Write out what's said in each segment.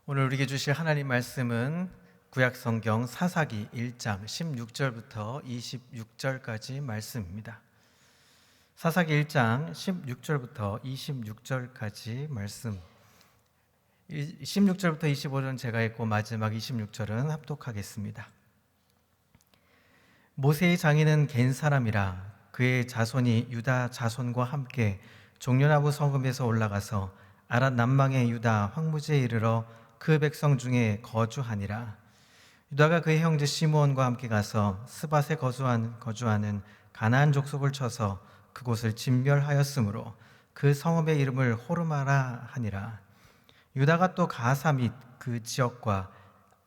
오늘 우리에게 주실 하나님 말씀은 구약성경 사사기 1장 16절부터 26절까지 말씀입니다. 사사기 1장 16절부터 26절까지 말씀. 16절부터 25절은 제가 읽고 마지막 26절은 합독하겠습니다. 모세의 장인은 겐 사람이라 그의 자손이 유다 자손과 함께 종려나무 성읍에서 올라가서 아랏 남방의 유다 황무지에 이르러 그 백성 중에 거주하니라. 유다가 그의 형제 시므온과 함께 가서 스밧에 거주하는 가나안 족속을 쳐서 그곳을 진멸하였으므로 그 성읍의 이름을 호르마라 하니라. 유다가 또 가사 및 그 지역과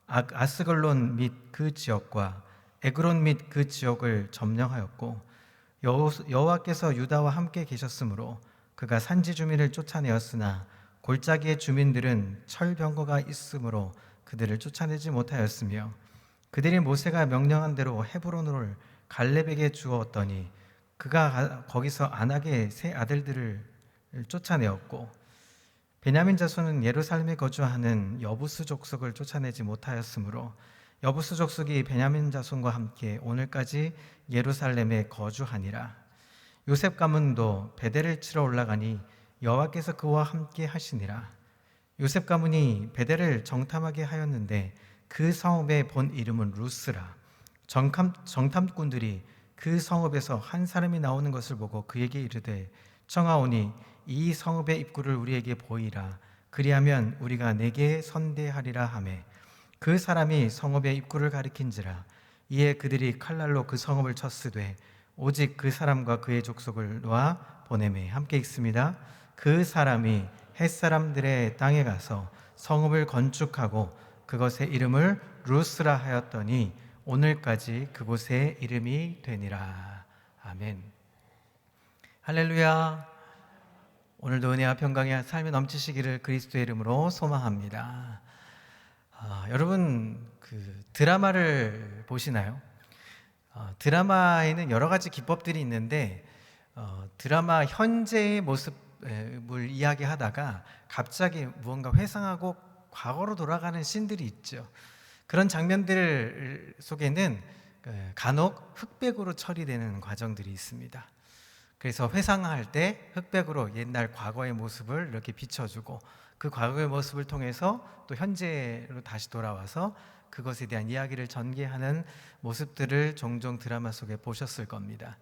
아스글론 및 그 지역과 에그론 및 그 지역을 점령하였고, 여호와께서 유다와 함께 계셨으므로 그가 산지 주민을 쫓아내었으나 골짜기의 주민들은 철병거가 있으므로 그들을 쫓아내지 못하였으며, 그들이 모세가 명령한 대로 헤브론을 갈렙에게 주었더니 그가 거기서 안악의 세 아들들을 쫓아내었고, 베냐민 자손은 예루살렘에 거주하는 여부스 족속을 쫓아내지 못하였으므로 여부스 족속이 베냐민 자손과 함께 오늘까지 예루살렘에 거주하니라. 요셉 가문도 베델을 치러 올라가니 여호와께서 그와 함께 하시니라. 요셉 가문이 베델을 정탐하게 하였는데 그 성읍의 본 이름은 루스라. 정탐꾼들이 그 성읍에서 한 사람이 나오는 것을 보고 그에게 이르되, 청하오니 이 성읍의 입구를 우리에게 보이라. 그리하면 우리가 내게 선대하리라 하매, 그 사람이 성읍의 입구를 가리킨지라. 이에 그들이 칼날로 그 성읍을 쳤으되 오직 그 사람과 그의 족속을 놓아 보내매. 함께 읽습니다. 그 사람이 햇사람들의 땅에 가서 성읍을 건축하고 그것의 이름을 루스라 하였더니 오늘까지 그곳의 이름이 되니라. 아멘. 할렐루야. 오늘도 은혜와 평강의 삶이 넘치시기를 그리스도의 이름으로 소망합니다. 여러분, 드라마를 보시나요? 드라마에는 여러 가지 기법들이 있는데, 드라마 현재의 모습을 이야기하다가 갑자기 무언가 회상하고 과거로 돌아가는 씬들이 있죠. 그런 장면들 속에는 간혹 흑백으로 처리되는 과정들이 있습니다. 그래서 회상할 때 흑백으로 옛날 과거의 모습을 이렇게 비춰주고, 그 과거의 모습을 통해서 또 현재로 다시 돌아와서 그것에 대한 이야기를 전개하는 모습들을 종종 드라마 속에 보셨을 겁니다.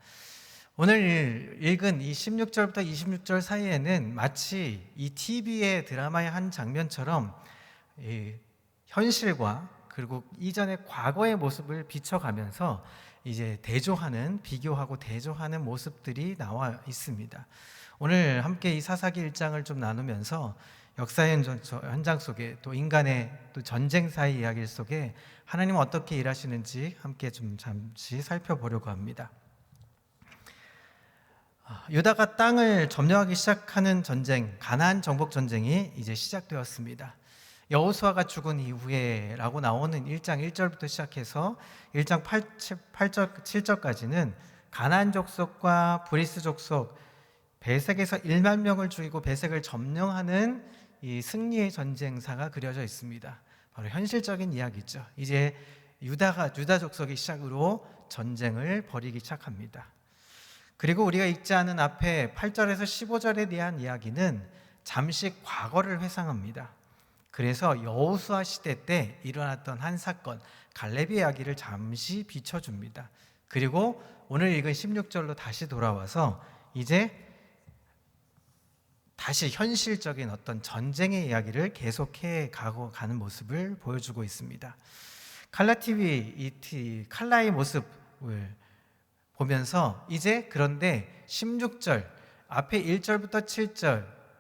오늘 읽은 이 16절부터 26절 사이에는 마치 이 TV의 드라마의 한 장면처럼 현실과 그리고 이전의 과거의 모습을 비춰가면서 이제 비교하고 대조하는 모습들이 나와 있습니다. 오늘 함께 이 사사기 1장을 좀 나누면서 역사의 현장 속에 또 인간의 또 전쟁사의 이야기 속에 하나님은 어떻게 일하시는지 함께 좀 잠시 살펴보려고 합니다. 유다가 땅을 점령하기 시작하는 전쟁, 가나안 정복 전쟁이 이제 시작되었습니다. 여호수아가 죽은 이후에라고 나오는 1장 1절부터 시작해서 1장 8절, 7절까지는 가나안 족속과 브리스 족속, 베색에서 1만 명을 죽이고 베색을 점령하는 이 승리의 전쟁사가 그려져 있습니다. 바로 현실적인 이야기죠. 이제 유다 족속의 시작으로 전쟁을 벌이기 시작합니다. 그리고 우리가 읽지 않은 앞에 8절에서 15절에 대한 이야기는 잠시 과거를 회상합니다. 그래서 여호수아 시대 때 일어났던 한 사건, 갈렙의 이야기를 잠시 비춰줍니다. 그리고 오늘 읽은 16절로 다시 돌아와서 이제 다시 현실적인 어떤 전쟁의 이야기를 계속해 가는 모습을 보여주고 있습니다. 칼라의 모습을 보면서 이제 그런데 16절 앞에 1절부터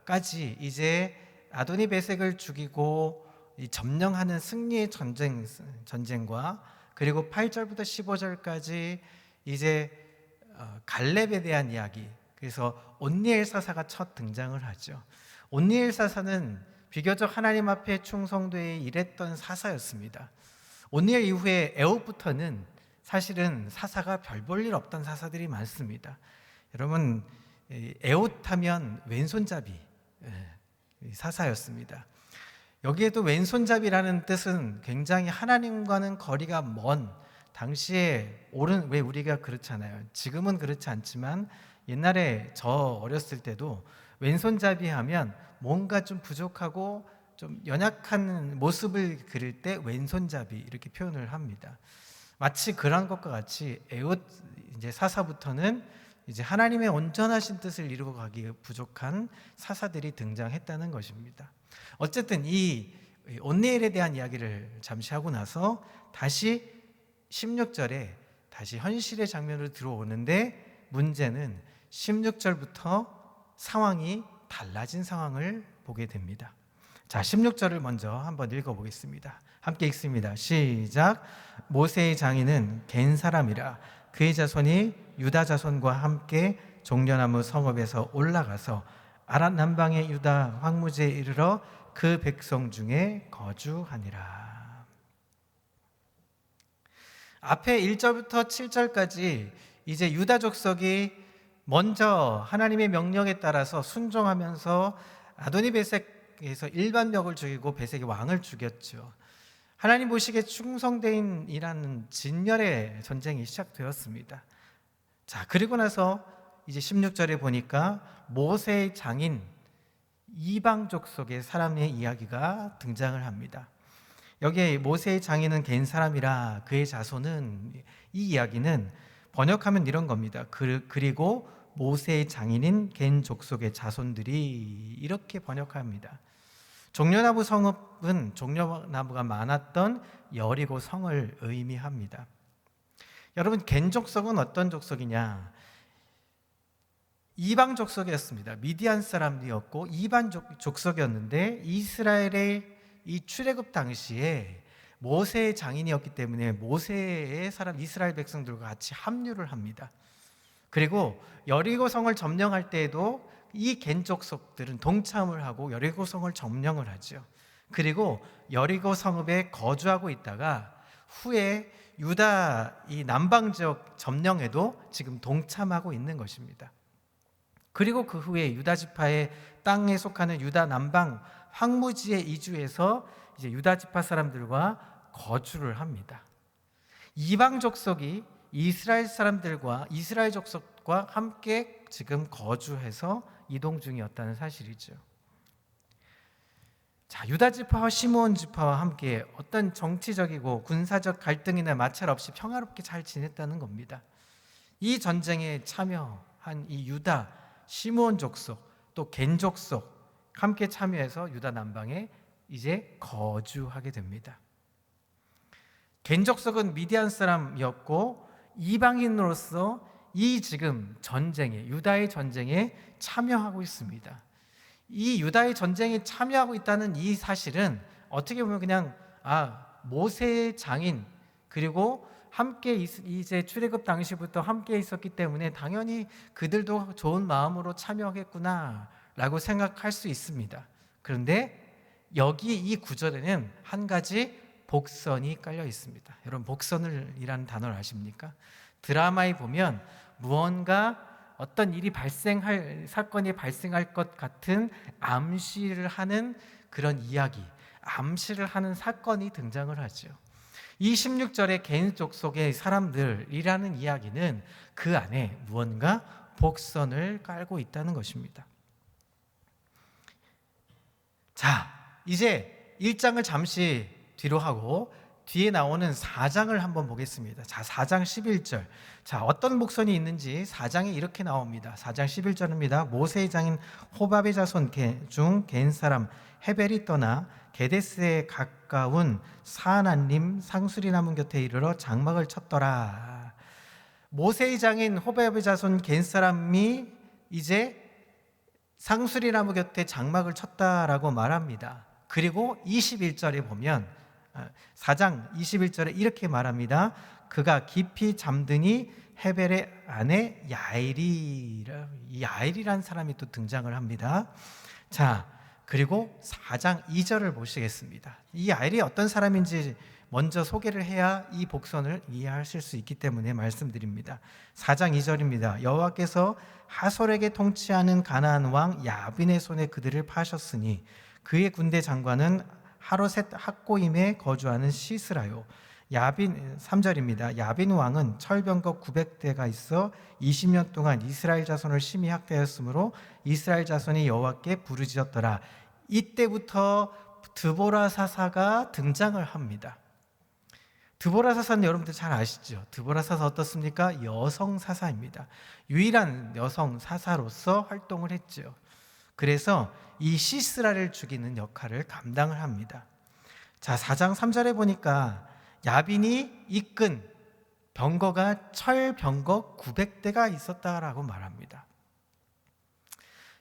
7절까지 이제 아도니 베색을 죽이고 점령하는 승리의 전쟁과 그리고 8절부터 15절까지 이제 갈렙에 대한 이야기, 그래서 온니엘 사사가 첫 등장을 하죠. 온니엘 사사는 비교적 하나님 앞에 충성되어 일했던 사사였습니다. 온니엘 이후에 에훗부터는 사실은 사사가 별 볼 일 없던 사사들이 많습니다. 여러분, 에훗하면 왼손잡이 사사였습니다. 여기에도 왼손잡이라는 뜻은 굉장히 하나님과는 거리가 먼, 당시에 왜 우리가 그렇잖아요. 지금은 그렇지 않지만 옛날에 저 어렸을 때도 왼손잡이 하면 뭔가 좀 부족하고 좀 연약한 모습을 그릴 때 왼손잡이 이렇게 표현을 합니다. 마치 그런 것과 같이 에웃 이제 사사부터는 이제 하나님의 온전하신 뜻을 이루고 가기에 부족한 사사들이 등장했다는 것입니다. 어쨌든 이 온니엘에 대한 이야기를 잠시 하고 나서 다시 16절에 다시 현실의 장면으로 들어오는데, 문제는 16절부터 상황이 달라진 상황을 보게 됩니다. 자, 16절을 먼저 한번 읽어보겠습니다. 함께 읽습니다. 시작. 모세의 장인은 겐 사람이라 그의 자손이 유다 자손과 함께 종려나무 성읍에서 올라가서 아랏 남방의 유다 황무지에 이르러 그 백성 중에 거주하니라. 앞에 1절부터 7절까지 이제 유다 족속이 먼저 하나님의 명령에 따라서 순종하면서 아도니베섹에서 일반벽을 죽이고 베섹의 왕을 죽였죠. 하나님 보시기에 충성대인이라는 진열의 전쟁이 시작되었습니다. 자, 그리고 나서 이제 16절에 보니까 모세의 장인 이방 족속의 사람의 이야기가 등장을 합니다. 여기에 모세의 장인은 겐 사람이라 그의 자손은, 이 이야기는 번역하면 이런 겁니다. 그리고 모세의 장인인 겐 족속의 자손들이, 이렇게 번역합니다. 종려나무 성읍은 종려나무가 많았던 여리고 성을 의미합니다. 여러분, 겐 족속은 어떤 족속이냐? 이방 족속이었습니다. 미디안 사람이었고 이방 족속이었는데, 이스라엘의 이 출애굽 당시에 모세의 장인이었기 때문에 모세의 사람 이스라엘 백성들과 같이 합류를 합니다. 그리고 여리고 성을 점령할 때에도 이 겐 족속들은 동참을 하고 여리고 성을 점령을 하죠. 그리고 여리고 성읍에 거주하고 있다가 후에 유다 이 남방 지역 점령에도 지금 동참하고 있는 것입니다. 그리고 그 후에 유다 지파의 땅에 속하는 유다 남방 황무지에 이주해서 이제 유다 지파 사람들과 거주를 합니다. 이방 족속이 이스라엘 사람들과 이스라엘 족속과 함께 지금 거주해서 이동 중이었다는 사실이죠. 자, 유다 지파와 시므온 지파와 함께 어떤 정치적이고 군사적 갈등이나 마찰 없이 평화롭게 잘 지냈다는 겁니다. 이 전쟁에 참여한 이 유다, 시므온 족속, 또 겐 족속 함께 참여해서 유다 남방에 이제 거주하게 됩니다. 겐 족속은 미디안 사람이었고 이방인으로서 이 지금 전쟁에, 유다의 전쟁에 참여하고 있습니다. 이 유다의 전쟁에 참여하고 있다는 이 사실은 어떻게 보면 그냥 모세의 장인, 그리고 함께 이제 출애굽 당시부터 함께 있었기 때문에 당연히 그들도 좋은 마음으로 참여하겠구나 라고 생각할 수 있습니다. 그런데 여기 이 구절에는 한 가지 복선이 깔려 있습니다. 여러분, 복선이라는 단어를 아십니까? 드라마에 보면 무언가 어떤 일이 사건이 발생할 것 같은 암시를 하는 그런 이야기, 암시를 하는 사건이 등장을 하죠. 이 16절의 겐 족속의 사람들이라는 이야기는 그 안에 무언가 복선을 깔고 있다는 것입니다. 자, 이제 1장을 잠시 뒤로 하고 뒤에 나오는 4장을 한번 보겠습니다. 자, 4장 11절. 자, 어떤 복선이 있는지 4장에 이렇게 나옵니다. 4장 11절입니다. 모세의 장인 호밥의 자손 중 겐 사람 헤벨이 떠나 게데스에 가까운 사안님 상수리나무 곁에 이르러 장막을 쳤더라. 모세의 장인 호밥의 자손 겐 사람이 이제 상수리나무 곁에 장막을 쳤다라고 말합니다. 그리고 21절에 보면 4장 21절에 이렇게 말합니다. 그가 깊이 잠드니 헤벨의 아내 야엘이라는 사람이 또 등장을 합니다. 자, 그리고 4장 2절을 보시겠습니다. 이 야엘이 어떤 사람인지 먼저 소개를 해야 이 복선을 이해하실 수 있기 때문에 말씀드립니다. 4장 2절입니다. 여호와께서 하솔에게 통치하는 가나안 왕 야빈의 손에 그들을 파셨으니 그의 군대 장관은 하로셋 학고임에 거주하는 시스라요. 야빈 3절입니다. 야빈 왕은 철병거 900대가 있어 20년 동안 이스라엘 자손을 심히 학대하였으므로 이스라엘 자손이 여호와께 부르짖었더라. 이때부터 드보라 사사가 등장을 합니다. 드보라 사사는 여러분들 잘 아시죠? 드보라 사사 어떻습니까? 여성 사사입니다. 유일한 여성 사사로서 활동을 했죠. 그래서 이 시스라를 죽이는 역할을 감당을 합니다. 자, 4장 3절에 보니까 야빈이 이끈 병거가 철병거 900대가 있었다라고 말합니다.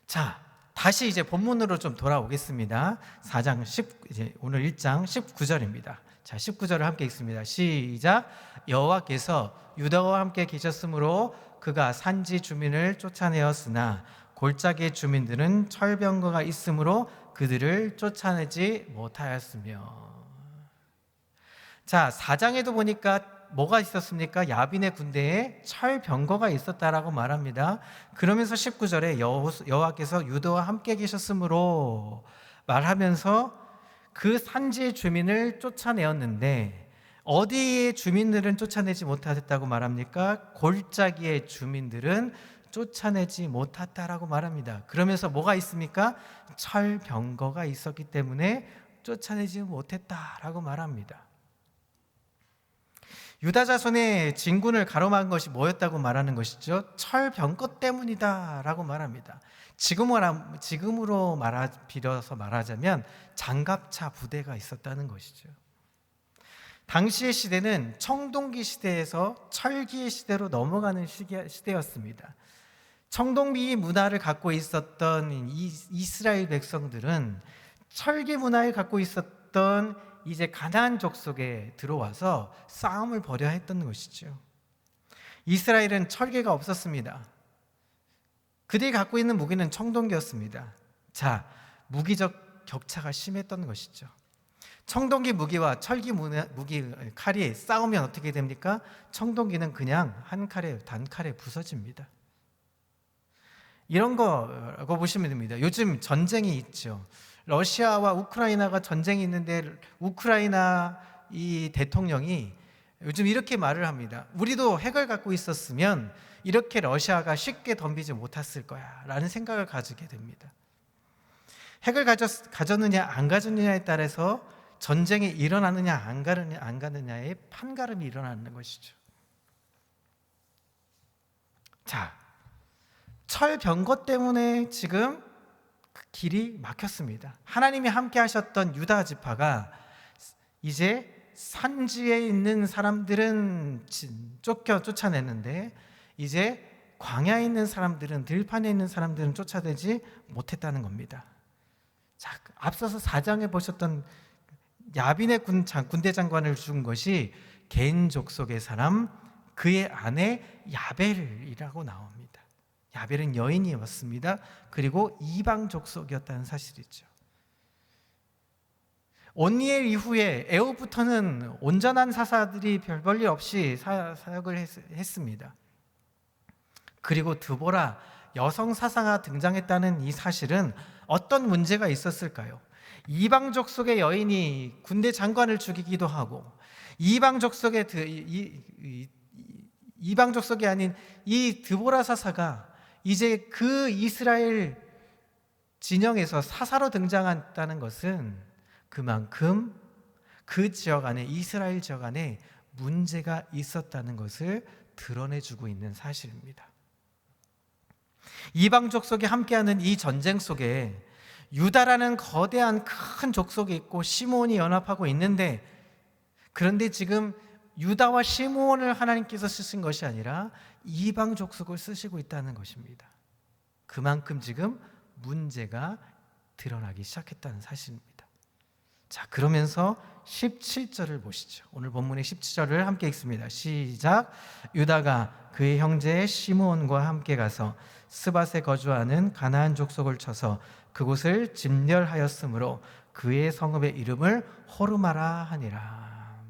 자, 다시 이제 본문으로 좀 돌아오겠습니다. 4장 이제 오늘 1장 19절입니다. 자, 19절을 함께 읽습니다. 시작. 여호와께서 유다와 함께 계셨으므로 그가 산지 주민을 쫓아내었으나 골짜기의 주민들은 철병거가 있으므로 그들을 쫓아내지 못하였으며. 자, 4장에도 보니까 뭐가 있었습니까? 야빈의 군대에 철병거가 있었다라고 말합니다. 그러면서 19절에 여호와께서 유다와 함께 계셨으므로 말하면서 그 산지의 주민을 쫓아내었는데 어디의 주민들은 쫓아내지 못하였다고 말합니까? 골짜기의 주민들은 쫓아내지 못했다라고 말합니다. 그러면서 뭐가 있습니까? 철병거가 있었기 때문에 쫓아내지 못했다라고 말합니다. 유다 자손의 진군을 가로막은 것이 뭐였다고 말하는 것이죠? 철병거 때문이다라고 말합니다. 지금으로 빌어서 말하자면 장갑차 부대가 있었다는 것이죠. 당시의 시대는 청동기 시대에서 철기의 시대로 넘어가는 시대였습니다. 청동기 문화를 갖고 있었던 이스라엘 백성들은 철기 문화를 갖고 있었던 이제 가나안 족속에 들어와서 싸움을 벌여야 했던 것이죠. 이스라엘은 철기가 없었습니다. 그들이 갖고 있는 무기는 청동기였습니다. 자, 무기적 격차가 심했던 것이죠. 청동기 무기와 철기 무기 칼이 싸우면 어떻게 됩니까? 청동기는 그냥 단칼에 부서집니다. 이런 거라고 보시면 됩니다. 요즘 전쟁이 있죠. 러시아와 우크라이나가 전쟁이 있는데 우크라이나 이 대통령이 요즘 이렇게 말을 합니다. 우리도 핵을 갖고 있었으면 이렇게 러시아가 쉽게 덤비지 못했을 거야 라는 생각을 가지게 됩니다. 핵을 가졌느냐 안 가졌느냐에 따라서 전쟁이 일어나느냐 안 가느냐의 판가름이 일어나는 것이죠. 자, 철병거 때문에 지금 길이 막혔습니다. 하나님이 함께 하셨던 유다 지파가 이제 산지에 있는 사람들은 쫓아냈는데 이제 광야에 있는 사람들은, 들판에 있는 사람들은 쫓아내지 못했다는 겁니다. 자, 앞서서 4장에 보셨던 야빈의 군대 장관을 죽은 것이 겐 족속의 사람, 그의 아내 야벨이라고 나옵니다. 야벨은 여인이었습니다. 그리고 이방 족속이었다는 사실이죠. 온니엘 이후에 에후부터는 온전한 사사들이 별 볼 일 없이 사역을 했습니다. 그리고 드보라 여성 사사가 등장했다는 이 사실은 어떤 문제가 있었을까요? 이방 족속의 여인이 군대 장관을 죽이기도 하고 이방 족속이 아닌 이 드보라 사사가 이제 그 이스라엘 진영에서 사사로 등장했다는 것은 그만큼 그 지역 안에, 이스라엘 지역 안에 문제가 있었다는 것을 드러내주고 있는 사실입니다. 이방 족속이 함께하는 이 전쟁 속에 유다라는 거대한 큰 족속이 있고 시므온이 연합하고 있는데, 그런데 지금 유다와 시므온을 하나님께서 쓰신 것이 아니라 이방 족속을 쓰시고 있다는 것입니다. 그만큼 지금 문제가 드러나기 시작했다는 사실입니다. 자, 그러면서 17절을 보시죠. 오늘 본문의 17절을 함께 읽습니다. 시작. 유다가 그의 형제 시므온과 함께 가서 스밧에 거주하는 가나안 족속을 쳐서 그곳을 진멸하였으므로 그의 성읍의 이름을 호르마라 하니라.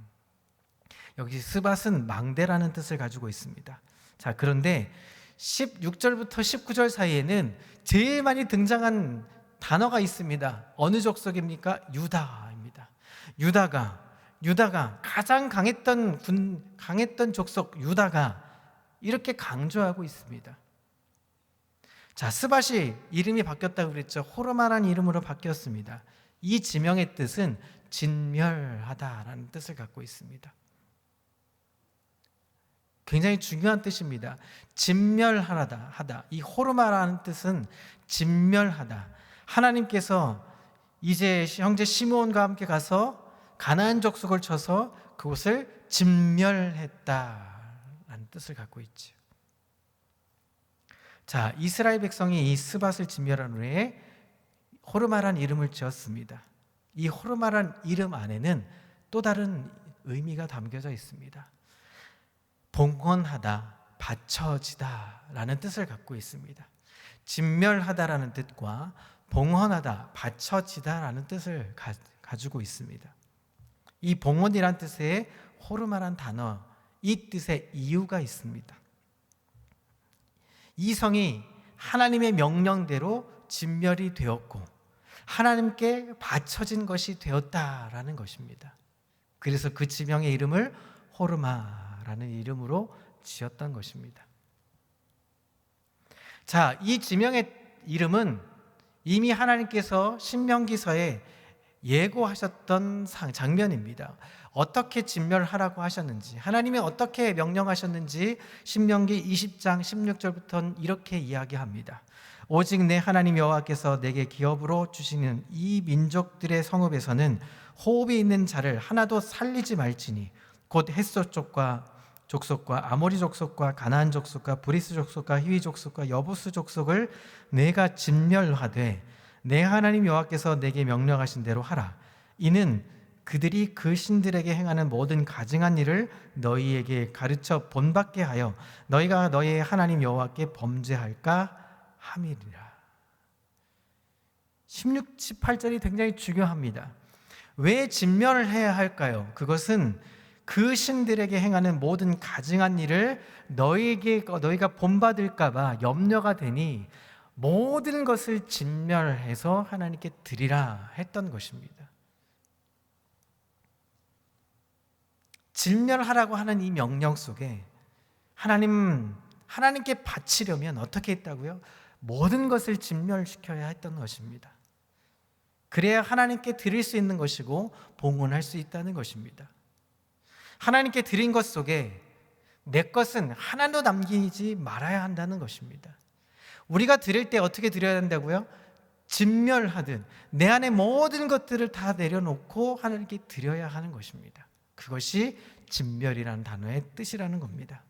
여기 스밧은 망대라는 뜻을 가지고 있습니다. 자, 그런데 16절부터 19절 사이에는 제일 많이 등장한 단어가 있습니다. 어느 족속입니까? 유다입니다. 유다가 가장 강했던 족속 유다가 이렇게 강조하고 있습니다. 자, 스밧이 이름이 바뀌었다고 그랬죠. 호르마라는 이름으로 바뀌었습니다. 이 지명의 뜻은 진멸하다라는 뜻을 갖고 있습니다. 굉장히 중요한 뜻입니다. 진멸하다. 이 호르마라는 뜻은 진멸하다. 하나님께서 이제 형제 시므온과 함께 가서 가나안 족속을 쳐서 그곳을 진멸했다라는 뜻을 갖고 있죠. 자, 이스라엘 백성이 이 스밧을 진멸한 후에 호르마라는 이름을 지었습니다. 이 호르마라는 이름 안에는 또 다른 의미가 담겨져 있습니다. 봉헌하다, 바쳐지다 라는 뜻을 갖고 있습니다. 진멸하다라는 뜻과 봉헌하다, 바쳐지다 라는 뜻을 가지고 있습니다. 이 봉헌이란 뜻에 호르마란 단어, 이 뜻에 이유가 있습니다. 이 성이 하나님의 명령대로 진멸이 되었고 하나님께 바쳐진 것이 되었다라는 것입니다. 그래서 그 지명의 이름을 호르마라는 이름으로 지었던 것입니다. 자, 이 지명의 이름은 이미 하나님께서 신명기서에 예고하셨던 장면입니다. 어떻게 진멸하라고 하셨는지, 하나님이 어떻게 명령하셨는지 신명기 20장 16절부터는 이렇게 이야기합니다. 오직 내 하나님 여호와께서 내게 기업으로 주시는 이 민족들의 성읍에서는 호흡이 있는 자를 하나도 살리지 말지니 곧 헷소 족속과 아모리 족속과 가나안 족속과 브리스 족속과 히위 족속과 여부스 족속을 내가 진멸하되 내 하나님 여호와께서 내게 명령하신 대로 하라. 이는 그들이 그 신들에게 행하는 모든 가증한 일을 너희에게 가르쳐 본받게 하여 너희가 너희의 하나님 여호와께 범죄할까 함이리라. 16, 18절이 굉장히 중요합니다. 왜 진멸을 해야 할까요? 그것은 그 신들에게 행하는 모든 가증한 일을 너희가 본받을까 봐 염려가 되니 모든 것을 진멸해서 하나님께 드리라 했던 것입니다. 진멸하라고 하는 이 명령 속에 하나님께 바치려면 어떻게 했다고요? 모든 것을 진멸시켜야 했던 것입니다. 그래야 하나님께 드릴 수 있는 것이고 봉헌할 수 있다는 것입니다. 하나님께 드린 것 속에 내 것은 하나도 남기지 말아야 한다는 것입니다. 우리가 드릴 때 어떻게 드려야 한다고요? 진멸하듯 내 안에 모든 것들을 다 내려놓고 하나님께 드려야 하는 것입니다. 그것이 진멸이라는 단어의 뜻이라는 겁니다.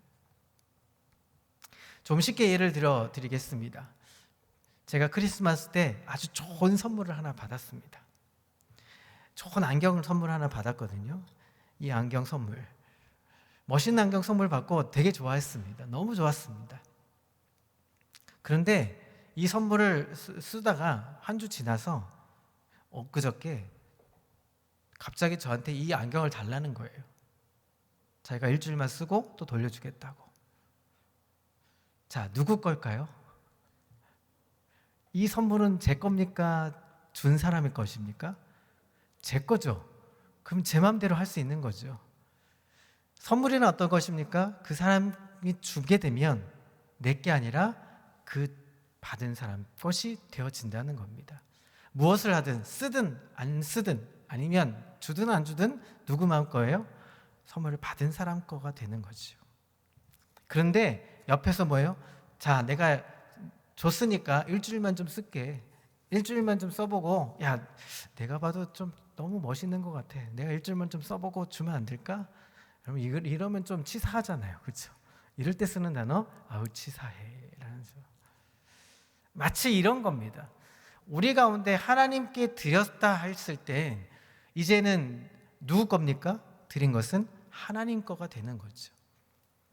좀 쉽게 예를 들어 드리겠습니다. 제가 크리스마스 때 아주 좋은 선물을 하나 받았습니다. 좋은 안경을 선물 하나 받았거든요. 이 안경 선물, 멋있는 안경 선물 받고 되게 좋아했습니다. 너무 좋았습니다. 그런데 이 선물을 쓰다가 한 주 지나서 엊그저께 갑자기 저한테 이 안경을 달라는 거예요. 자기가 일주일만 쓰고 또 돌려주겠다고. 자, 누구 걸까요? 이 선물은 제 겁니까? 준 사람의 것입니까? 제 거죠. 그럼 제 마음대로 할 수 있는 거죠. 선물이란 어떤 것입니까? 그 사람이 주게 되면 내 게 아니라 그 받은 사람 것이 되어진다는 겁니다. 무엇을 하든 쓰든 안 쓰든 아니면 주든 안 주든 누구 마음 거예요? 선물을 받은 사람 거가 되는 거죠. 그런데 옆에서 뭐예요? 자, 내가 줬으니까 일주일만 좀 쓸게. 일주일만 좀 써보고, 야, 내가 봐도 좀 너무 멋있는 것 같아. 내가 일주일만 좀 써보고 주면 안 될까? 그러면 이러면 좀 치사하잖아요. 그렇죠? 이럴 때 쓰는 단어, 아우 치사해라는 거. 마치 이런 겁니다. 우리 가운데 하나님께 드렸다 했을 때 이제는 누구 겁니까? 드린 것은 하나님 거가 되는 거죠.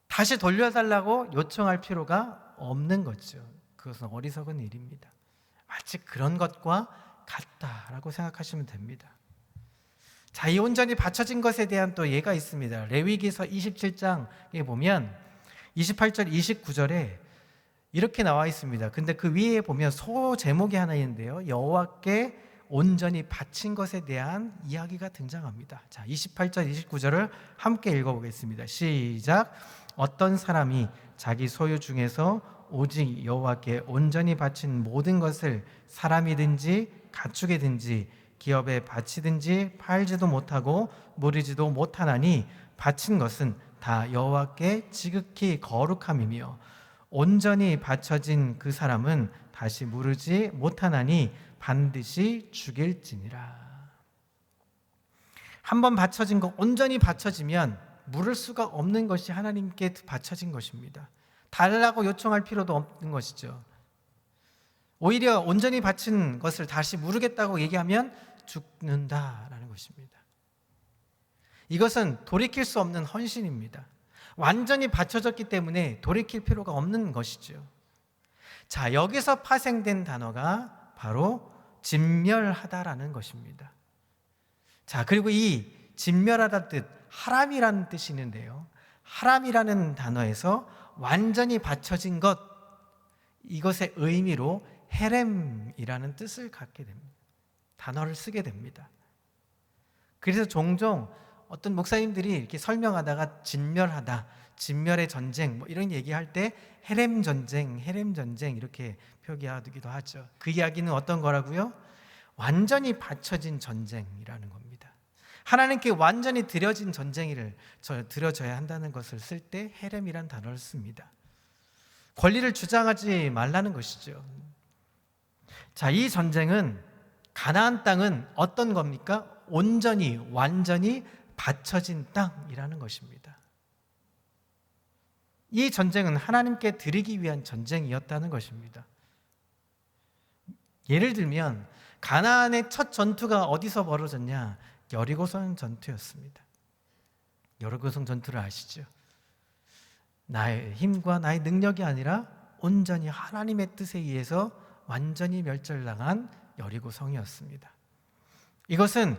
다시 돌려달라고 요청할 필요가 없는 거죠. 그것은 어리석은 일입니다. 마치 그런 것과 같다라고 생각하시면 됩니다. 자, 이 온전히 바쳐진 것에 대한 또 예가 있습니다. 레위기서 27장에 보면 28절, 29절에 이렇게 나와 있습니다. 근데 그 위에 보면 소 제목이 하나 있는데요. 여호와께 온전히 바친 것에 대한 이야기가 등장합니다. 자, 28절, 29절을 함께 읽어보겠습니다. 시작. 어떤 사람이 자기 소유 중에서 오직 여호와께 온전히 바친 모든 것을 사람이든지 가축이든지 기업에 바치든지 팔지도 못하고 무리지도 못하나니 바친 것은 다 여호와께 지극히 거룩함이며 온전히 바쳐진 그 사람은 다시 무르지 못하나니 반드시 죽일지니라. 한번 바쳐진 것, 온전히 바쳐지면 물을 수가 없는 것이 하나님께 바쳐진 것입니다. 달라고 요청할 필요도 없는 것이죠. 오히려 온전히 바친 것을 다시 무르겠다고 얘기하면 죽는다라는 것입니다. 이것은 돌이킬 수 없는 헌신입니다. 완전히 바쳐졌기 때문에 돌이킬 필요가 없는 것이죠. 자, 여기서 파생된 단어가 바로 진멸하다라는 것입니다. 자, 그리고 이 진멸하다 뜻, 하람이라는 뜻이 있는데요. 하람이라는 단어에서 완전히 바쳐진 것, 이것의 의미로 헤렘이라는 뜻을 갖게 됩니다. 단어를 쓰게 됩니다. 그래서 종종 어떤 목사님들이 이렇게 설명하다가 진멸하다, 진멸의 전쟁 뭐 이런 얘기할 때 헤렘 전쟁 이렇게 표기하기도 하죠. 그 이야기는 어떤 거라고요? 완전히 바쳐진 전쟁이라는 겁니다. 하나님께 완전히 드려진 전쟁을 드려져야 한다는 것을 쓸 때 헤렘이란 단어를 씁니다. 권리를 주장하지 말라는 것이죠. 자, 이 전쟁은 가나안 땅은 어떤 겁니까? 온전히 완전히 바쳐진 땅이라는 것입니다. 이 전쟁은 하나님께 드리기 위한 전쟁이었다는 것입니다. 예를 들면 가나안의 첫 전투가 어디서 벌어졌냐? 여리고성 전투였습니다. 여리고성 전투를 아시죠? 나의 힘과 나의 능력이 아니라 온전히 하나님의 뜻에 의해서 완전히 멸절당한 여리고성이었습니다. 이것은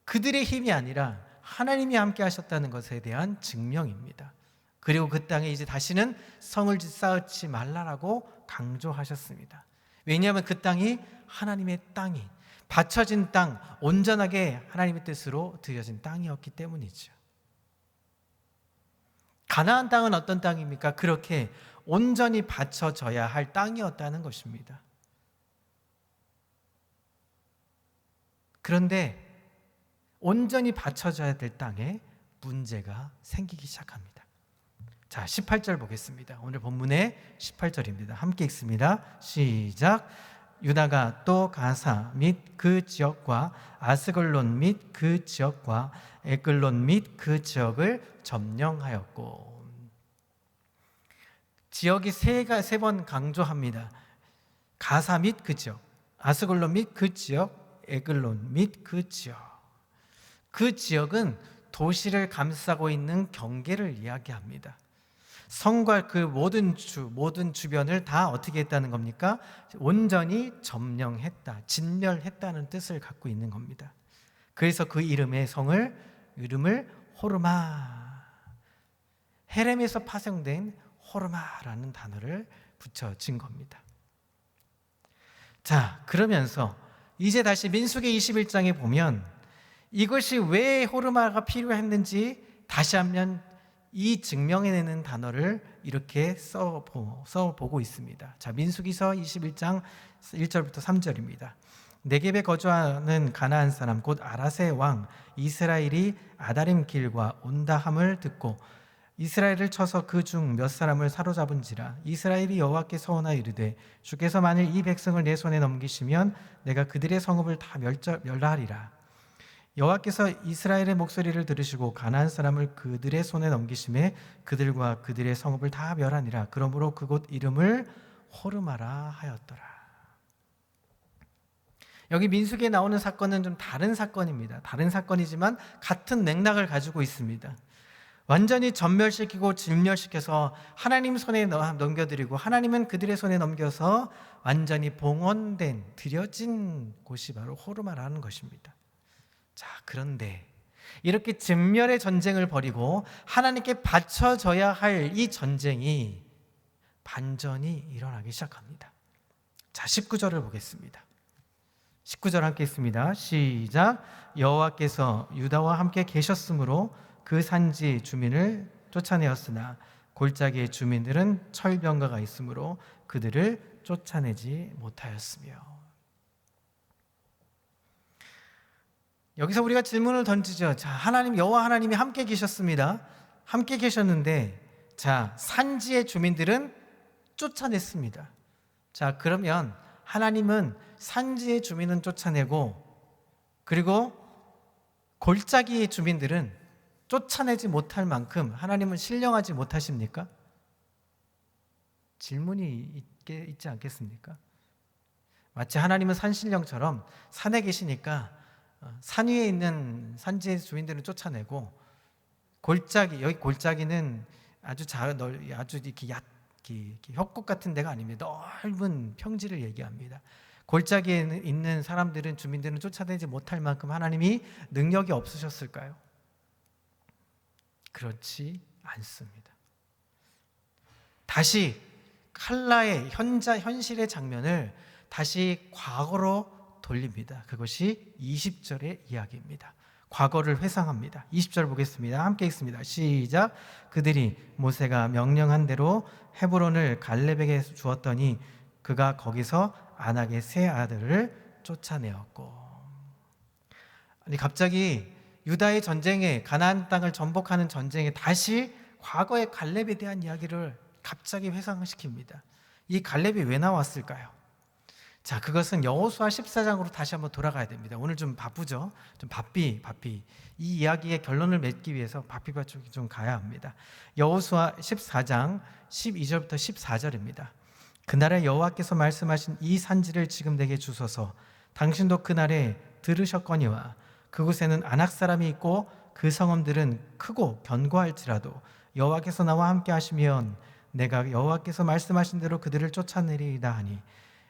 그들의 힘이 아니라 하나님이 함께 하셨다는 것에 대한 증명입니다. 그리고 그 땅에 이제 다시는 성을 쌓지 말라라고 강조하셨습니다. 왜냐하면 그 땅이 하나님의 땅이 바쳐진 땅, 온전하게 하나님의 뜻으로 드려진 땅이었기 때문이죠. 가나안 땅은 어떤 땅입니까? 그렇게 온전히 바쳐져야 할 땅이었다는 것입니다. 그런데 온전히 바쳐져야 될 땅에 문제가 생기기 시작합니다. 자, 18절 보겠습니다. 오늘 본문의 18절입니다. 함께 읽습니다. 시작. 유다가 또 가사 및 그 지역과 아스글론 및 그 지역과 에글론 및 그 지역을 점령하였고. 지역이 세 번 강조합니다. 가사 및 그 지역, 아스글론 및 그 지역, 에글론 및 그 지역. 그 지역은 도시를 감싸고 있는 경계를 이야기합니다. 성과 그 모든 주변을 다 어떻게 했다는 겁니까? 온전히 점령했다, 진멸했다는 뜻을 갖고 있는 겁니다. 그래서 그 이름을 호르마, 헤렘에서 파생된 호르마라는 단어를 붙여진 겁니다. 자, 그러면서 이제 다시 민수기 21장에 보면 이것이 왜 호르마가 필요했는지 다시 한번 이 증명해내는 단어를 이렇게 써보고 있습니다. 자, 민수기서 21장 1절부터 3절입니다. 네겝에 거주하는 가나안 사람 곧 아라세 왕 이스라엘이 아다림 길과 온다함을 듣고 이스라엘을 쳐서 그 중 몇 사람을 사로잡은지라. 이스라엘이 여호와께 서원하여 이르되 주께서 만일 이 백성을 내 손에 넘기시면 내가 그들의 성읍을 다 멸하리라. 여호와께서 이스라엘의 목소리를 들으시고 가나안 사람을 그들의 손에 넘기심에 그들과 그들의 성읍을 다 멸하니라. 그러므로 그곳 이름을 호르마라 하였더라. 여기 민수기에 나오는 사건은 좀 다른 사건입니다. 다른 사건이지만 같은 맥락을 가지고 있습니다. 완전히 전멸시키고 진멸시켜서 하나님 손에 넘겨드리고 하나님은 그들의 손에 넘겨서 완전히 봉헌된 드려진 곳이 바로 호르마라는 것입니다. 자, 그런데 이렇게 진멸의 전쟁을 벌이고 하나님께 바쳐져야 할 이 전쟁이 반전이 일어나기 시작합니다. 자, 19절을 보겠습니다. 19절 함께 있습니다. 시작. 여호와께서 유다와 함께 계셨으므로 그 산지 주민을 쫓아내었으나 골짜기의 주민들은 철병거가 있으므로 그들을 쫓아내지 못하였으며. 여기서 우리가 질문을 던지죠. 자, 하나님, 여호와 하나님이 함께 계셨습니다. 함께 계셨는데, 자, 산지의 주민들은 쫓아냈습니다. 자, 그러면 하나님은 산지의 주민은 쫓아내고, 그리고 골짜기의 주민들은 쫓아내지 못할 만큼 하나님은 신령하지 못하십니까? 질문이 있지 않겠습니까? 마치 하나님은 산신령처럼 산에 계시니까 산 위에 있는 산지의 주민들은 쫓아내고, 여기 골짜기는 아주 이렇게 이렇게 협곡 같은 데가 아닙니다. 넓은 평지를 얘기합니다. 골짜기에 있는 사람들은, 주민들은 쫓아내지 못할 만큼 하나님이 능력이 없으셨을까요? 그렇지 않습니다. 다시 칼라의 현실의 장면을 다시 과거로 돌립니다. 그것이 20절의 이야기입니다. 과거를 회상합니다. 20절 보겠습니다. 함께 읽습니다. 시작. 그들이 모세가 명령한 대로 헤브론을 갈렙에게 주었더니 그가 거기서 아낙의 세 아들을 쫓아내었고. 아니, 갑자기 유다의 전쟁에, 가나안 땅을 정복하는 전쟁에 다시 과거의 갈렙에 대한 이야기를 갑자기 회상시킵니다. 이 갈렙이 왜 나왔을까요? 자, 그것은 여호수아 14장으로 다시 한번 돌아가야 됩니다. 오늘 좀 바쁘죠? 좀 바삐. 이 이야기의 결론을 맺기 위해서 바삐바삐 좀 가야 합니다. 여호수아 14장 12절부터 14절입니다. 그날에 여호와께서 말씀하신 이 산지를 지금 내게 주소서. 당신도 그날에 들으셨거니와 그곳에는 아낙 사람이 있고 그 성읍들은 크고 견고할지라도 여호와께서 나와 함께 하시면 내가 여호와께서 말씀하신 대로 그들을 쫓아내리이다 하니,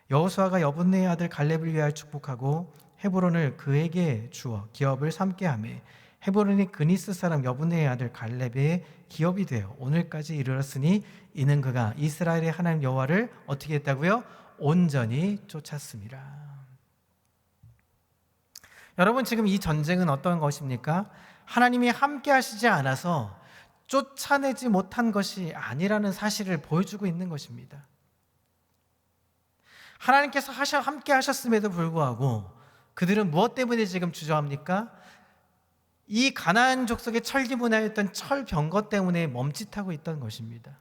여호수아가 여분네의 아들 갈렙을 위하여 축복하고 헤브론을 그에게 주어 기업을 삼게 하매 헤브론이 그니스 사람 여분네의 아들 갈렙의 기업이 되어 오늘까지 이르렀으니 이는 그가 이스라엘의 하나님 여호와를 어떻게 했다고요? 온전히 쫓았습니다. 여러분, 지금 이 전쟁은 어떤 것입니까? 하나님이 함께 하시지 않아서 쫓아내지 못한 것이 아니라는 사실을 보여주고 있는 것입니다. 하나님께서 함께 하셨음에도 불구하고 그들은 무엇 때문에 지금 주저합니까? 이 가나안 족속의 철기 문화였던 철병거 때문에 멈칫하고 있던 것입니다.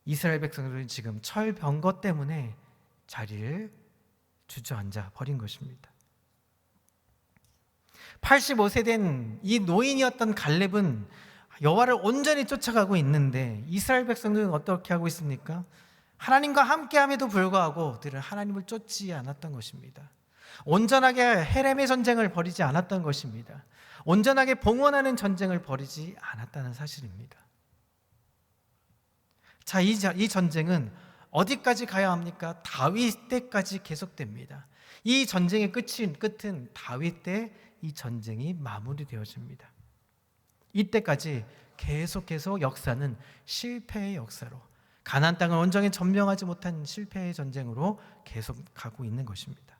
이스라엘 백성들은 지금 철병거 때문에 자리를 주저앉아 버린 것입니다. 85세 된 이 노인이었던 갈렙은 여호와를 온전히 쫓아가고 있는데 이스라엘 백성들은 어떻게 하고 있습니까? 하나님과 함께함에도 불구하고 그들은 하나님을 쫓지 않았던 것입니다. 온전하게 헤렘의 전쟁을 벌이지 않았던 것입니다. 온전하게 봉헌하는 전쟁을 벌이지 않았다는 사실입니다. 자, 이 전쟁은 어디까지 가야 합니까? 다윗 때까지 계속됩니다. 이 전쟁의 끝은 다윗 때 이 전쟁이 마무리되어집니다. 이때까지 계속해서 역사는 실패의 역사로, 가나안 땅을 온전히 점령하지 못한 실패의 전쟁으로 계속 가고 있는 것입니다.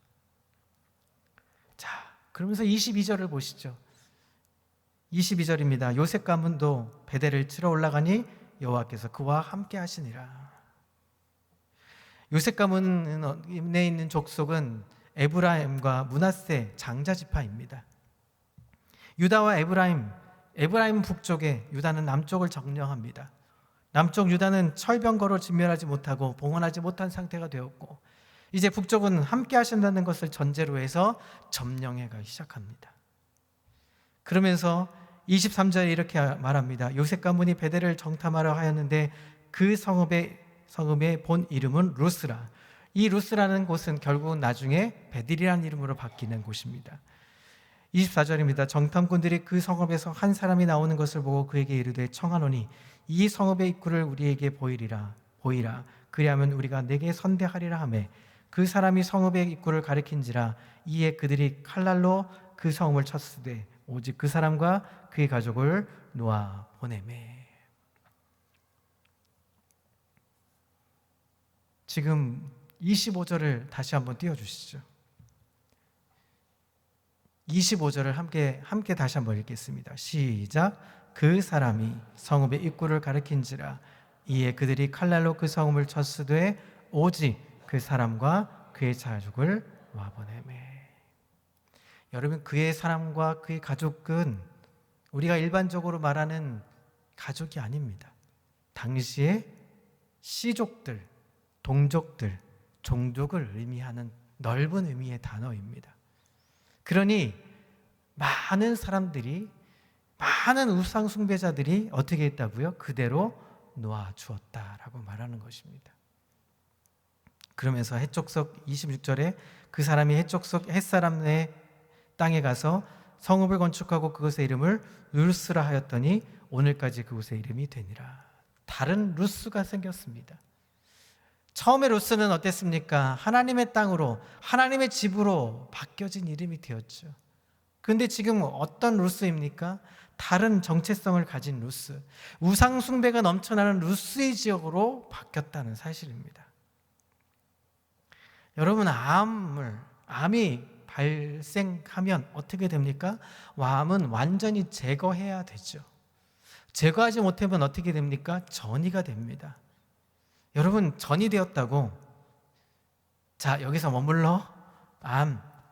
자, 그러면서 22절을 보시죠. 22절입니다. 요셉 가문도 베델을 치러 올라가니 여호와께서 그와 함께 하시니라. 요셉 가문에 있는 족속은 에브라임과 므낫세 장자 지파입니다. 유다와 에브라임 북쪽에, 유다는 남쪽을 점령합니다. 남쪽 유다는 철병거로 진멸하지 못하고 봉헌하지 못한 상태가 되었고, 이제 북쪽은 함께 하신다는 것을 전제로 해서 점령해 가기 시작합니다. 그러면서 23절에 이렇게 말합니다. 요셉 가문이 베델을 정탐하려 하였는데 그 성읍의 본 이름은 루스라. 이 루스라는 곳은 결국은 나중에 베델이라는 이름으로 바뀌는 곳입니다. 24절입니다. 정탐꾼들이 그 성읍에서 한 사람이 나오는 것을 보고 그에게 이르되 청하노니 이 성읍의 입구를 우리에게 보이라. 그리하면 우리가 내게 선대하리라 하매 그 사람이 성읍의 입구를 가리킨지라. 이에 그들이 칼날로 그 성읍을 쳤으되 오직 그 사람과 그의 가족을 놓아 보내매. 지금 25절을 다시 한번 띄워주시죠. 25절을 함께 다시 한번 읽겠습니다. 시작. 그 사람이 성읍의 입구를 가리킨지라. 이에 그들이 칼날로 그 성읍을 쳤으되 오직 그 사람과 그의 가족을 와보내매. 여러분, 그의 사람과 그의 가족은 우리가 일반적으로 말하는 가족이 아닙니다. 당시에 씨족들, 동족들, 종족을 의미하는 넓은 의미의 단어입니다. 그러니 많은 사람들이, 많은 우상 숭배자들이 어떻게 했다고요? 그대로 놓아주었다라고 말하는 것입니다. 그러면서 해족석 26절에 그 사람이 해족석 햇사람의 땅에 가서 성읍을 건축하고 그것의 이름을 루스라 하였더니 오늘까지 그곳의 이름이 되니라. 다른 루스가 생겼습니다. 처음에 루스는 어땠습니까? 하나님의 땅으로, 하나님의 집으로 바뀌어진 이름이 되었죠. 그런데 지금 어떤 루스입니까? 다른 정체성을 가진 루스, 우상 숭배가 넘쳐나는 루스의 지역으로 바뀌었다는 사실입니다. 여러분, 암이 발생하면 어떻게 됩니까? 암은 완전히 제거해야 되죠. 제거하지 못하면 어떻게 됩니까? 전이가 됩니다. 여러분, 전이 되었다고 자, 여기서 머물러.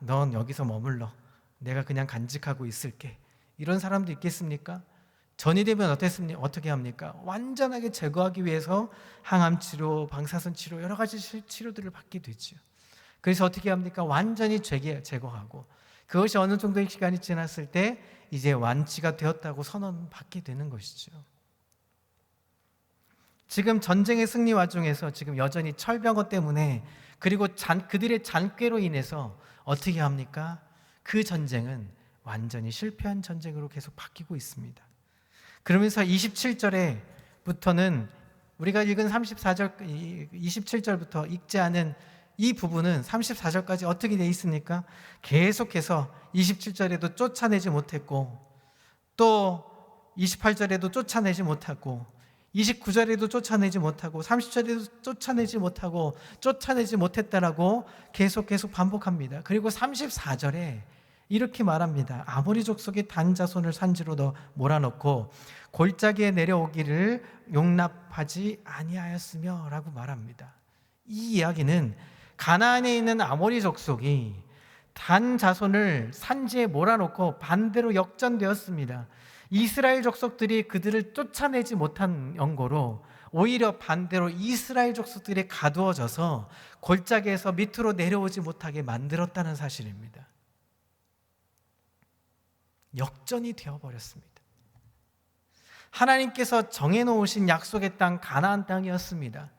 넌 여기서 머물러. 내가 그냥 간직하고 있을게. 이런 사람도 있겠습니까? 전이 되면 어떻게 합니까? 완전하게 제거하기 위해서 항암 치료, 방사선 치료, 여러 가지 치료들을 받게 되죠. 그래서 어떻게 합니까? 완전히 제거하고 그것이 어느 정도의 시간이 지났을 때 이제 완치가 되었다고 선언받게 되는 것이죠. 지금 전쟁의 승리 와중에서 지금 여전히 철병어 때문에, 그리고 그들의 잔꾀로 인해서 어떻게 합니까? 그 전쟁은 완전히 실패한 전쟁으로 계속 바뀌고 있습니다. 그러면서 27절에부터는 우리가 읽은 27절부터 읽지 않은 이 부분은 34절까지 어떻게 되어 있습니까? 계속해서 27절에도 쫓아내지 못했고, 또 28절에도 쫓아내지 못하고, 29절에도 쫓아내지 못하고, 30절에도 쫓아내지 못했다라고 계속 반복합니다. 그리고 34절에 이렇게 말합니다. 아모리 족속의 단 자손을 산지로 몰아넣고 골짜기에 내려오기를 용납하지 아니하였으며 라고 말합니다. 이 이야기는 가나안에 있는 아모리 족속이 단 자손을 산지에 몰아넣고 반대로 역전되었습니다. 이스라엘 족속들이 그들을 쫓아내지 못한 연고로 오히려 반대로 이스라엘 족속들이 가두어져서 골짜기에서 밑으로 내려오지 못하게 만들었다는 사실입니다. 역전이 되어버렸습니다. 하나님께서 정해놓으신 약속의 땅 가나안 땅이었습니다.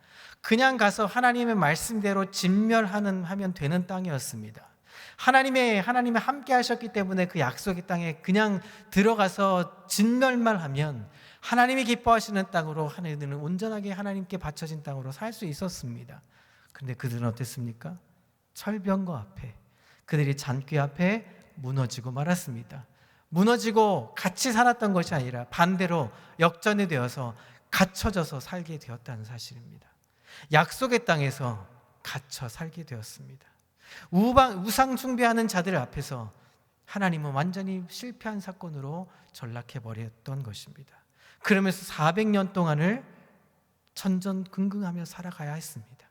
그냥 가서 하나님의 말씀대로 하면 되는 땅이었습니다. 하나님의 함께 하셨기 때문에 그 약속의 땅에 그냥 들어가서 진멸만 하면 하나님이 기뻐하시는 땅으로, 하나님은 온전하게 하나님께 바쳐진 땅으로 살 수 있었습니다. 그런데 그들은 어땠습니까? 철병거 앞에, 그들이 잔꾀 앞에 무너지고 말았습니다. 무너지고 같이 살았던 것이 아니라 반대로 역전이 되어서 갇혀져서 살게 되었다는 사실입니다. 약속의 땅에서 갇혀 살게 되었습니다. 우상 숭배하는 자들 앞에서 하나님은 완전히 실패한 사건으로 전락해버렸던 것입니다. 그러면서 400년 동안을 천전긍긍하며 살아가야 했습니다.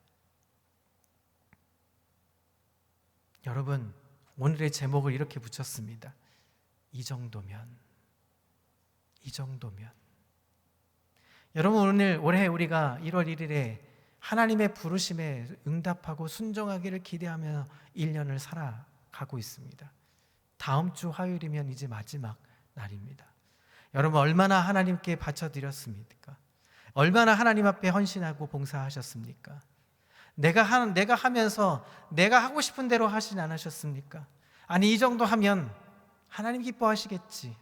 여러분, 오늘의 제목을 이렇게 붙였습니다. 이 정도면. 여러분, 올해 우리가 1월 1일에 하나님의 부르심에 응답하고 순종하기를 기대하며 1년을 살아가고 있습니다. 다음 주 화요일이면 이제 마지막 날입니다. 여러분, 얼마나 하나님께 바쳐드렸습니까? 얼마나 하나님 앞에 헌신하고 봉사하셨습니까? 내가 하면서 내가 하고 싶은 대로 하진 않으셨습니까? 아니, 이 정도 하면 하나님 기뻐하시겠지.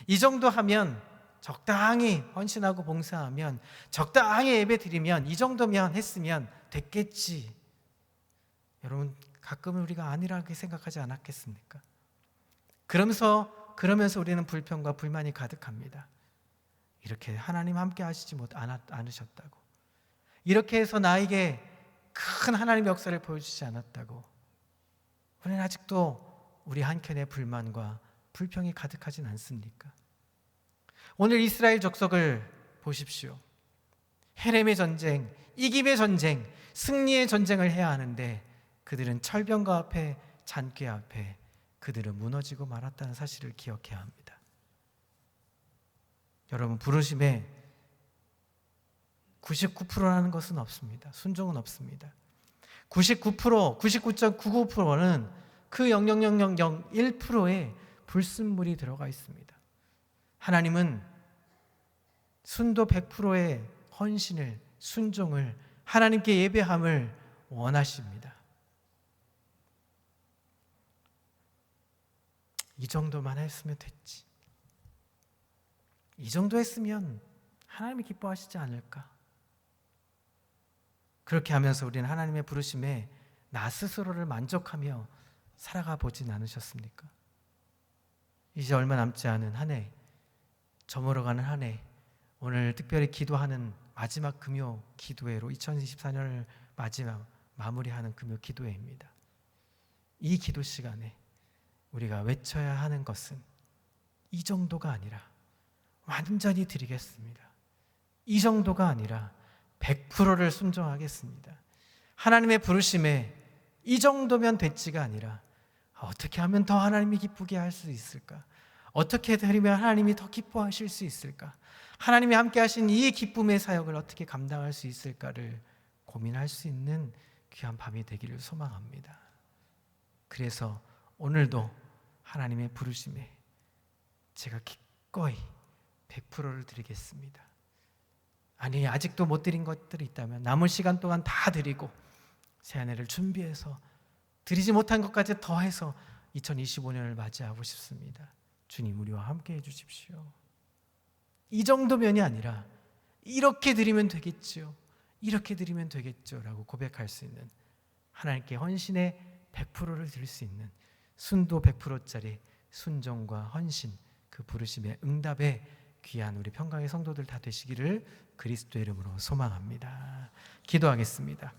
이 정도 하면 적당히 헌신하고 봉사하면, 적당히 예배 드리면, 이 정도면 했으면 됐겠지. 여러분, 가끔은 우리가 아니라고 생각하지 않았겠습니까? 그러면서 우리는 불평과 불만이 가득합니다. 이렇게 하나님 함께 하시지 않으셨다고, 이렇게 해서 나에게 큰 하나님의 역사를 보여주지 않았다고 우리는 아직도 우리 한켠에 불만과 불평이 가득하진 않습니까? 오늘 이스라엘 족속을 보십시오. 헤렘의 전쟁, 이김의 전쟁, 승리의 전쟁을 해야 하는데 그들은 철병과 앞에, 잔꾀 앞에 그들은 무너지고 말았다는 사실을 기억해야 합니다. 여러분, 부르심에 99%라는 것은 없습니다. 순종은 없습니다. 99%, 99.99%는 그 0.0001%의 불순물이 들어가 있습니다. 하나님은 순도 100%의 헌신을, 순종을, 하나님께 예배함을 원하십니다. 이 정도만 했으면 됐지. 이 정도 했으면 하나님이 기뻐하시지 않을까? 그렇게 하면서 우리는 하나님의 부르심에 나 스스로를 만족하며 살아가 보진 않으셨습니까? 이제 얼마 남지 않은 한 해, 저물어가는 한 해, 오늘 특별히 기도하는 마지막 금요 기도회로 2024년을 마무리하는 금요 기도회입니다. 이 기도 시간에 우리가 외쳐야 하는 것은 이 정도가 아니라 완전히 드리겠습니다. 이 정도가 아니라 100%를 순종하겠습니다. 하나님의 부르심에 이 정도면 됐지가 아니라 어떻게 하면 더 하나님이 기쁘게 할 수 있을까? 어떻게 드리면 하나님이 더 기뻐하실 수 있을까? 하나님이 함께 하신 이 기쁨의 사역을 어떻게 감당할 수 있을까를 고민할 수 있는 귀한 밤이 되기를 소망합니다. 그래서 오늘도 하나님의 부르심에 제가 기꺼이 100%를 드리겠습니다. 아니, 아직도 못 드린 것들이 있다면 남은 시간 동안 다 드리고 새 한 해를 준비해서 드리지 못한 것까지 더해서 2025년을 맞이하고 싶습니다. 주님, 우리와 함께 해주십시오. 이 정도면이 아니라 이렇게 드리면 되겠죠, 이렇게 드리면 되겠죠 라고 고백할 수 있는, 하나님께 헌신의 100%를 드릴 수 있는 순도 100%짜리 순종과 헌신, 그 부르심의 응답에 귀한 우리 평강의 성도들 다 되시기를 그리스도의 이름으로 소망합니다. 기도하겠습니다.